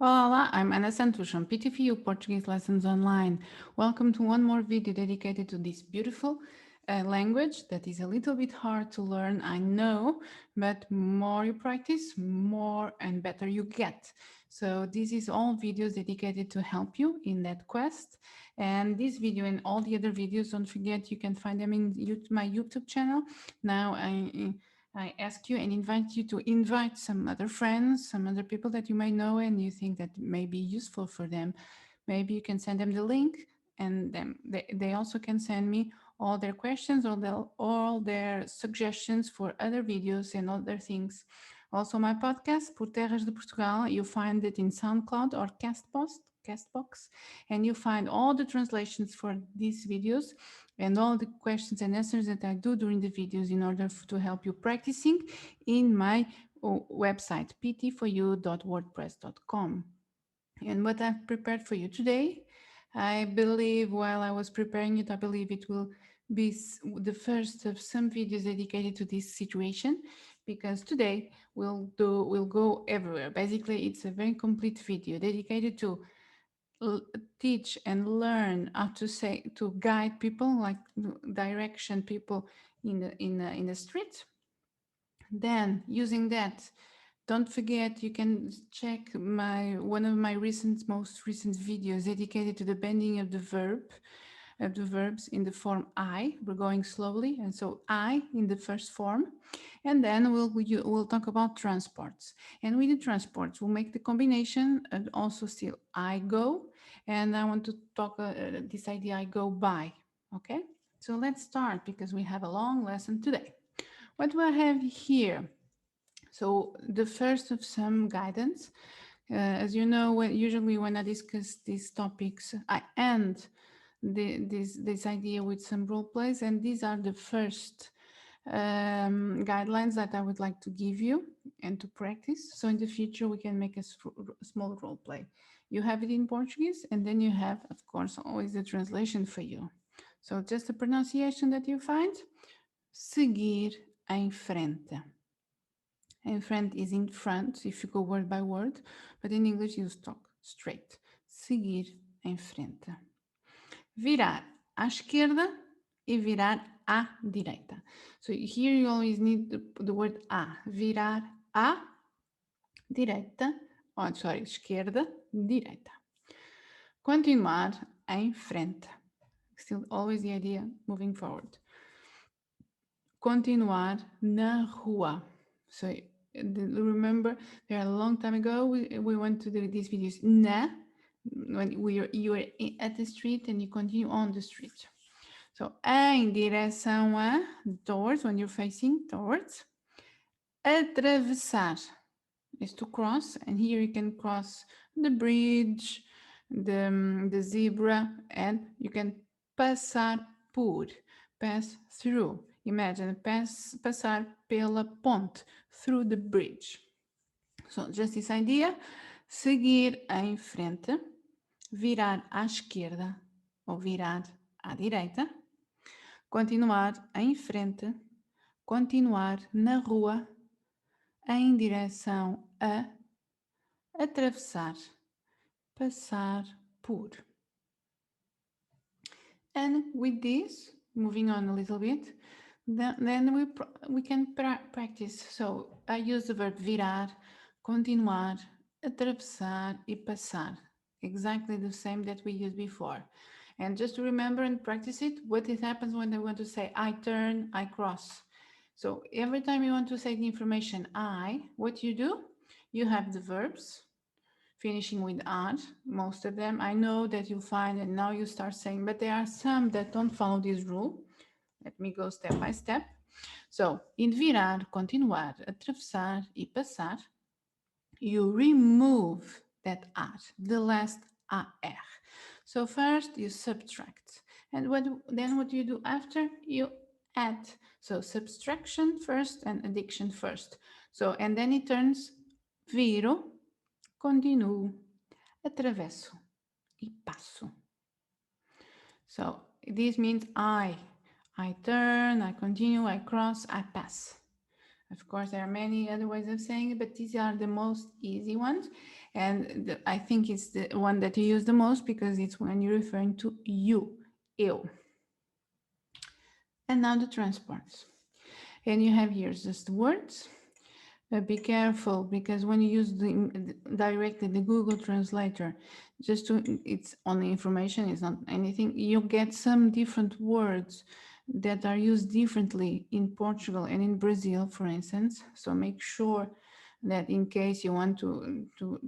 Olá, I'm Ana Santos from PTFU Portuguese Lessons Online. Welcome to one more video dedicated to this beautiful language that is a little bit hard to learn, I know, but more you practice, more and better you get. So this is all videos dedicated to help you in that quest. And this video and all the other videos, don't forget you can find them in my YouTube channel. Now I ask you and invite you to invite some other friends, some other people that you might know and you think that may be useful for them. Maybe you can send them the link and then they also can send me all their questions or all their suggestions for other videos and other things. Also my podcast, Por Terras de Portugal, you find it in SoundCloud or Castbox, and you find all the translations for these videos and all the questions and answers that I do during the videos in order to help you practicing in my website, pt4u.wordpress.com. And what I've prepared for you today, I believe while I was preparing it, I believe it will be the first of some videos dedicated to this situation, because today we'll go everywhere. Basically, it's a very complete video dedicated to teach and learn how to say, to guide people, like direction people in the street. Then using that, don't forget you can check my one of my most recent videos dedicated to the bending of the verbs in the form I. We're going slowly, and so I in the first form, and then we'll talk about transports. And with the transports, we'll make the combination and also still I go. And I want to talk this idea I go by. Okay, so let's start because we have a long lesson today. What do I have here? So the first of some guidance. As you know, usually when I discuss these topics, I end this idea with some role plays, and these are the first guidelines that I would like to give you and to practice. So in the future, we can make a small role play. You have it in Portuguese, and then you have, of course, always the translation for you. So just the pronunciation that you find. Seguir em frente. In front is in front, if you go word by word, but in English you talk straight. Seguir em frente. Virar à esquerda e virar à direita. So here you always need the word à. Virar à direita. Oh, sorry, esquerda, direita. Continuar em frente. Still always the idea moving forward. Continuar na rua. So remember, there a long time ago we went to these videos. Na, when you are at the street and you continue on the street. So em direção a, towards, when you're facing towards. Atravessar is to cross, and here you can cross the bridge, the zebra, and you can passar por, pass through. Imagine passar pela ponte, through the bridge. So just this idea, seguir em frente, virar à esquerda ou virar à direita, continuar em frente, continuar na rua, em direção a, atravessar, passar por. And with this, moving on a little bit, then we can practice. So I use the verb virar, continuar, atravessar e passar. Exactly the same that we used before. And just to remember and practice it, what it happens when I want to say I turn, I cross. So every time you want to say the information I, what you do, you have the verbs finishing with ar, most of them. I know that you'll find, and now you start saying, but there are some that don't follow this rule. Let me go step by step. So, in virar, continuar, atravessar e passar, you remove that ar, the last ar. So first you subtract. And then what do you do after? You add. So subtraction first and addition first. So, and then it turns viro, continuo, atravesso e passo. So this means I turn, I continue, I cross, I pass. Of course, there are many other ways of saying it, but these are the most easy ones. I think it's the one that you use the most because it's when you're referring to you, eu. And now the transports. And you have here just words. Be careful because when you use directly the Google Translator, just to it's only information, it's not anything. You get some different words that are used differently in Portugal and in Brazil, for instance. So make sure that in case you want to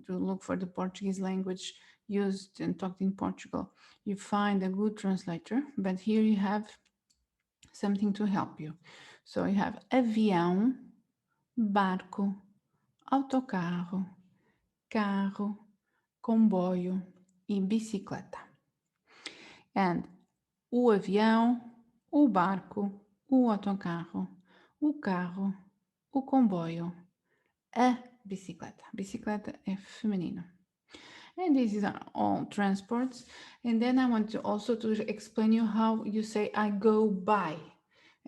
look for the Portuguese language used and talked in Portugal, you find a good translator. But here you have something to help you. So you have avião, barco, autocarro, carro, comboio e bicicleta. And o avião, o barco, o autocarro, o carro, o comboio, a bicicleta. Bicicleta é feminino. And these are all transports. And then I want to also to explain you how you say I go by.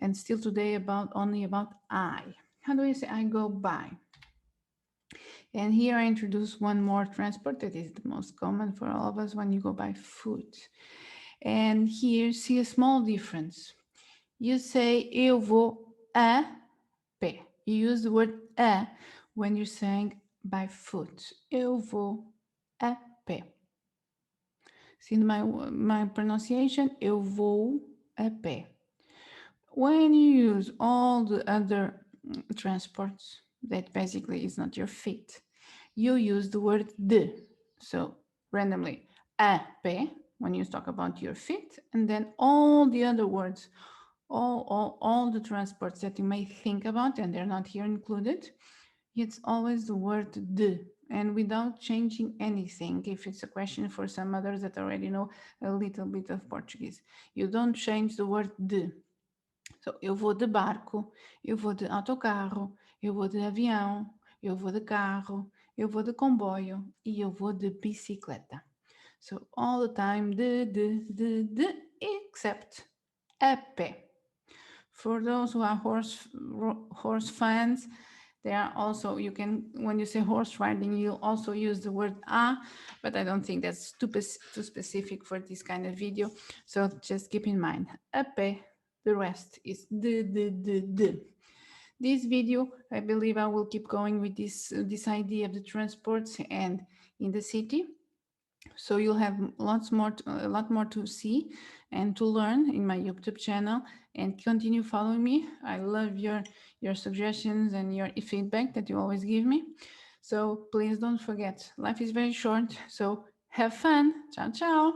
And still today only about I. How do you say I go by? And here I introduce one more transport that is the most common for all of us when you go by foot. And here see a small difference. You say eu vou a pé. You use the word a when you're saying by foot. Eu vou a pé. See my pronunciation? Eu vou a pé. When you use all the other transports, that basically is not your feet, you use the word de. So randomly, a pé, when you talk about your feet, and then all the other words, all the transports that you may think about, and they're not here included, it's always the word de, and without changing anything. If it's a question for some others that already know a little bit of Portuguese, you don't change the word de. So, eu vou de barco, eu vou de autocarro, eu vou de avião, eu vou de carro, eu vou de comboio e eu vou de bicicleta. So, all the time, de, except a pé. For those who are horse fans, there are also, you can, when you say horse riding, you also use the word a, but I don't think that's too specific for this kind of video. So just keep in mind, a pé, the rest is de. This video, I believe I will keep going with this idea of the transports and in the city. So you'll have a lot more to see and to learn in my YouTube channel, and continue following me. I love your suggestions and your feedback that you always give me. So please don't forget, life is very short. So have fun. Ciao, ciao.